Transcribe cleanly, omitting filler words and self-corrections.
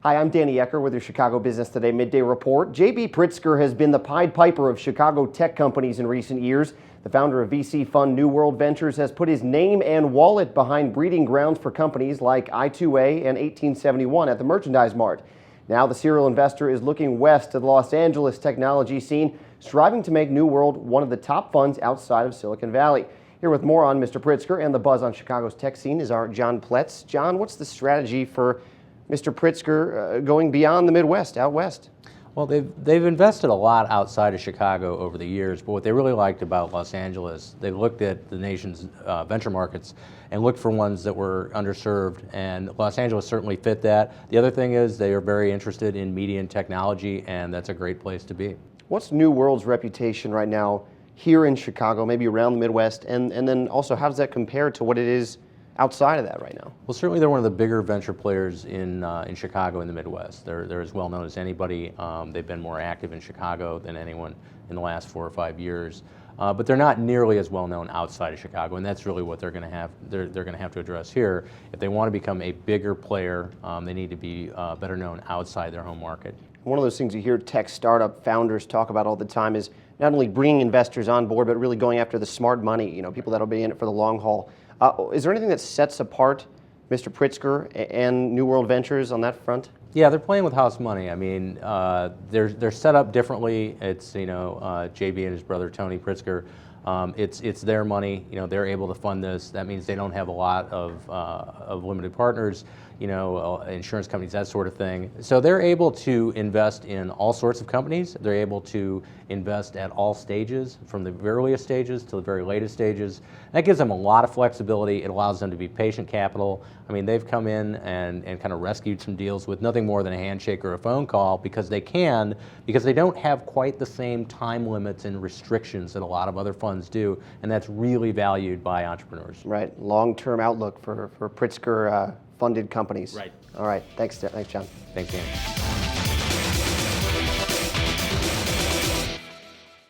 Hi, I'm Danny Ecker with your Chicago Business Today Midday Report. J.B. Pritzker has been the Pied Piper of Chicago tech companies in recent years. The founder of VC fund New World Ventures has put his name and wallet behind breeding grounds for companies like I2A and 1871 at the Merchandise Mart. Now the serial investor is looking west to the Los Angeles technology scene, striving to make New World one of the top funds outside of Silicon Valley. Here with more on Mr. Pritzker and the buzz on Chicago's tech scene is our John Pletz. John, what's the strategy for Mr. Pritzker going beyond the Midwest, out west? Well, they've invested a lot outside of Chicago over the years, but what they really liked about Los Angeles, they looked at the nation's venture markets and looked for ones that were underserved, and Los Angeles certainly fit that. The other thing is they are very interested in media and technology, and that's a great place to be. What's New World's reputation right now here in Chicago, maybe around the Midwest, and then also how does that compare to what it is outside of that right now? Well, certainly they're one of the bigger venture players in Chicago and the Midwest. They're as well known as anybody. They've been more active in Chicago than anyone in the last 4 or 5 years. But they're not nearly as well known outside of Chicago, and that's really what they're going to have. They're going to have to address here. If they want to become a bigger player, they need to be better known outside their home market. One of those things you hear tech startup founders talk about all the time is not only bringing investors on board, but really going after the smart money. People that'll be in it for the long haul. Is there anything that sets apart Mr. Pritzker and New World Ventures on that front? Yeah, they're playing with house money. I mean, they're set up differently. It's JB and his brother Tony Pritzker. It's their money. They're able to fund this. That means they don't have a lot of limited partners. Insurance companies, that sort of thing. So they're able to invest in all sorts of companies. They're able to invest at all stages, from the earliest stages to the very latest stages. That gives them a lot of flexibility. It allows them to be patient capital. I mean, they've come in and kind of rescued some deals with nothing more than a handshake or a phone call because they don't have quite the same time limits and restrictions that a lot of other funds do, and that's really valued by entrepreneurs. Right, long-term outlook for Pritzker funded companies. Right. All right, thanks John. Thanks, Dan.